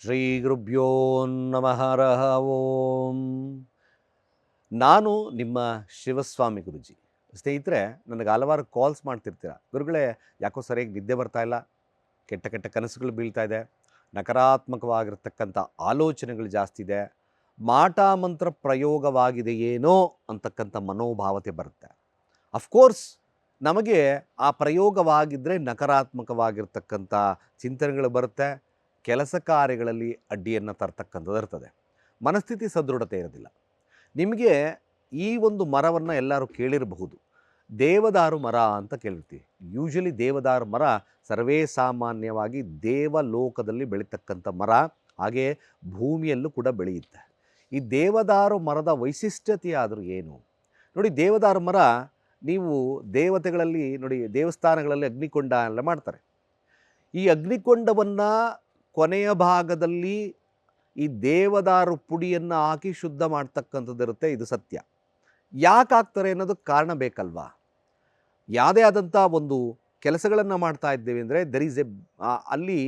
ಶ್ರೀ ಗುರುಭ್ಯೋ ನಮಃ ಹರಃ ಓಂ. ನಾನು ನಿಮ್ಮ ಶಿವಸ್ವಾಮಿ ಗುರುಜಿ. ಸ್ನೇಹಿತರೆ, ನನಗೆ ಹಲವಾರು ಕಾಲ್ಸ್ ಮಾಡ್ತಿರ್ತೀರ. ಗುರುಗಳೇ, ಯಾಕೋ ಸರಿಯಾಗಿ ನಿದ್ದೆ ಬರ್ತಾ ಇಲ್ಲ, ಕೆಟ್ಟ ಕೆಟ್ಟ ಕನಸುಗಳು ಬೀಳ್ತಾ ಇದೆ, ನಕಾರಾತ್ಮಕವಾಗಿರ್ತಕ್ಕಂಥ ಆಲೋಚನೆಗಳು ಜಾಸ್ತಿ ಇದೆ, ಮಾಟ ಮಂತ್ರ ಪ್ರಯೋಗವಾಗಿದೆಯೇನೋ ಅಂತಕ್ಕಂಥ ಮನೋಭಾವತೆ ಬರುತ್ತೆ. ಅಫ್ಕೋರ್ಸ್ ನಮಗೆ ಆ ಪ್ರಯೋಗವಾಗಿದ್ದರೆ ನಕಾರಾತ್ಮಕವಾಗಿರ್ತಕ್ಕಂಥ ಚಿಂತನೆಗಳು ಬರುತ್ತೆ, ಕೆಲಸ ಕಾರ್ಯಗಳಲ್ಲಿ ಅಡ್ಡಿಯನ್ನು ತರ್ತಕ್ಕಂಥದ್ದು ಇರ್ತದೆ, ಮನಸ್ಥಿತಿ ಸದೃಢತೆ ಇರೋದಿಲ್ಲ. ನಿಮಗೆ ಈ ಒಂದು ಮರವನ್ನು ಎಲ್ಲರೂ ಕೇಳಿರಬಹುದು, ದೇವದಾರು ಮರ ಅಂತ ಕೇಳಿರ್ತೀವಿ. ಯೂಶಲಿ ದೇವದಾರು ಮರ ಸರ್ವೇ ಸಾಮಾನ್ಯವಾಗಿ ದೇವಲೋಕದಲ್ಲಿ ಬೆಳೀತಕ್ಕಂಥ ಮರ, ಹಾಗೆ ಭೂಮಿಯಲ್ಲೂ ಕೂಡ ಬೆಳೆಯುತ್ತೆ. ಈ ದೇವದಾರು ಮರದ ವೈಶಿಷ್ಟ್ಯತೆ ಆದರೂ ಏನು ನೋಡಿ. ದೇವದಾರು ಮರ ನೀವು ದೇವತೆಗಳಲ್ಲಿ ನೋಡಿ, ದೇವಸ್ಥಾನಗಳಲ್ಲಿ ಅಗ್ನಿಕೊಂಡ ಎಲ್ಲ ಮಾಡ್ತಾರೆ. ಈ ಅಗ್ನಿಕೊಂಡವನ್ನು ಕೊನೆಯ ಭಾಗದಲ್ಲಿ ಈ ದೇವದಾರು ಪುಡಿಯನ್ನು ಹಾಕಿ ಶುದ್ಧ ಮಾಡ್ತಕ್ಕಂಥದ್ದು ಇರುತ್ತೆ. ಇದು ಸತ್ಯ. ಯಾಕೆ ಹಾಕ್ತಾರೆ ಅನ್ನೋದಕ್ಕೆ ಕಾರಣ ಬೇಕಲ್ವಾ? ಯಾವುದೇ ಆದಂಥ ಒಂದು ಕೆಲಸಗಳನ್ನು ಮಾಡ್ತಾ ಇದ್ದೇವೆ ಅಂದರೆ ದರ್ ಈಸ್ ಅಲ್ಲಿ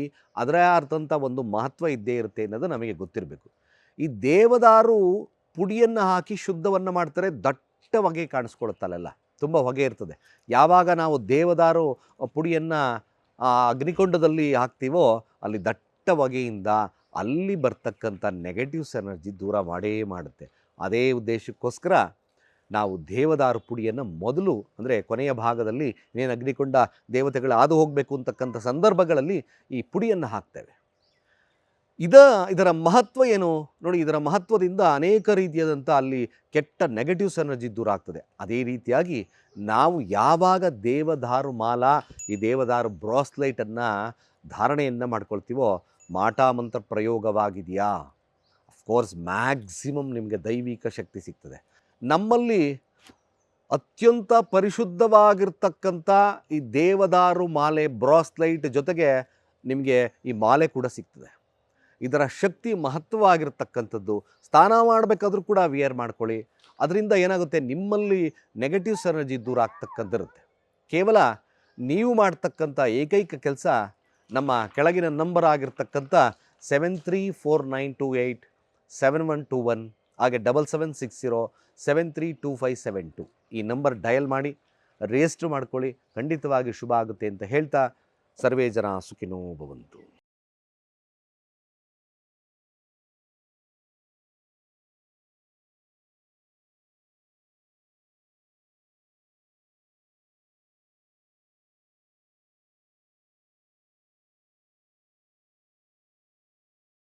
ಅದರೇ ಆದಂಥ ಒಂದು ಮಹತ್ವ ಇದ್ದೇ ಇರುತ್ತೆ ಅನ್ನೋದು ನಮಗೆ ಗೊತ್ತಿರಬೇಕು. ಈ ದೇವದಾರು ಪುಡಿಯನ್ನು ಹಾಕಿ ಶುದ್ಧವನ್ನು ಮಾಡ್ತಾರೆ. ದಟ್ಟ ಹೊಗೆ ಕಾಣಿಸ್ಕೊಳುತ್ತಲ್ಲ, ತುಂಬ ಹೊಗೆ ಇರ್ತದೆ. ಯಾವಾಗ ನಾವು ದೇವದಾರು ಪುಡಿಯನ್ನು ಅಗ್ನಿಕೊಂಡದಲ್ಲಿ ಹಾಕ್ತೀವೋ ಅಲ್ಲಿ ದಟ್ಟ ಹೊಗೆಯಿಂದ ಅಲ್ಲಿ ಬರ್ತಕ್ಕಂಥ ನೆಗೆಟಿವ್ಸ್ ಎನರ್ಜಿ ದೂರ ಮಾಡೇ ಮಾಡುತ್ತೆ. ಅದೇ ಉದ್ದೇಶಕ್ಕೋಸ್ಕರ ನಾವು ದೇವದಾರು ಪುಡಿಯನ್ನು ಮೊದಲು ಅಂದರೆ ಕೊನೆಯ ಭಾಗದಲ್ಲಿ ಇನ್ನೇನು ಅಗ್ನಿಕೊಂಡ ದೇವತೆಗಳು ಹಾದು ಹೋಗಬೇಕು ಅಂತಕ್ಕಂಥ ಸಂದರ್ಭಗಳಲ್ಲಿ ಈ ಪುಡಿಯನ್ನು ಹಾಕ್ತೇವೆ. ಇದರ ಮಹತ್ವ ಏನು ನೋಡಿ. ಇದರ ಮಹತ್ವದಿಂದ ಅನೇಕ ರೀತಿಯಾದಂಥ ಅಲ್ಲಿ ಕೆಟ್ಟ ನೆಗೆಟಿವ್ಸ್ ಎನರ್ಜಿ ದೂರ ಆಗ್ತದೆ. ಅದೇ ರೀತಿಯಾಗಿ ನಾವು ಯಾವಾಗ ದೇವದಾರು ಮಾಲ, ಈ ದೇವದಾರು ಬ್ರಾಸ್ಲೈಟನ್ನು ಧಾರಣೆಯನ್ನು ಮಾಡ್ಕೊಳ್ತೀವೋ ಮಾಟ ಮಂತ್ರ ಪ್ರಯೋಗವಾಗಿದೆಯಾ? ಅಫ್ಕೋರ್ಸ್ ಮ್ಯಾಕ್ಸಿಮಮ್ ನಿಮಗೆ ದೈವಿಕ ಶಕ್ತಿ ಸಿಗ್ತದೆ. ನಮ್ಮಲ್ಲಿ ಅತ್ಯಂತ ಪರಿಶುದ್ಧವಾಗಿರ್ತಕ್ಕಂಥ ಈ ದೇವದಾರು ಮಾಲೆ ಬ್ರಾಸ್ಲೈಟ್ ಜೊತೆಗೆ ನಿಮಗೆ ಈ ಮಾಲೆ ಕೂಡ ಸಿಗ್ತದೆ. ಇದರ ಶಕ್ತಿ ಮಹತ್ವವಾಗಿರ್ತಕ್ಕಂಥದ್ದು. ಸ್ನಾನ ಮಾಡಬೇಕಾದ್ರೂ ಕೂಡ ವಿಯರ್ ಮಾಡ್ಕೊಳ್ಳಿ. ಅದರಿಂದ ಏನಾಗುತ್ತೆ, ನಿಮ್ಮಲ್ಲಿ ನೆಗೆಟಿವ್ಸ್ ಎನರ್ಜಿ ದೂರ ಆಗ್ತಕ್ಕಂಥಿರುತ್ತೆ. ಕೇವಲ ನೀವು ಮಾಡ್ತಕ್ಕಂಥ ಏಕೈಕ ಕೆಲಸ ನಮ್ಮ ಕೆಳಗಿನ ನಂಬರ್ ಆಗಿರ್ತಕ್ಕಂಥ 7349287121 ಹಾಗೆ 7760732572 ಈ ನಂಬರ್ ಡಯಲ್ ಮಾಡಿ ರಿಜಿಸ್ಟರ್ ಮಾಡ್ಕೊಳ್ಳಿ. ಖಂಡಿತವಾಗಿ ಶುಭ ಆಗುತ್ತೆ ಅಂತ ಹೇಳ್ತಾ, ಸರ್ವೇ ಜನ ಸುಖಿನೋ ಭವಂತು.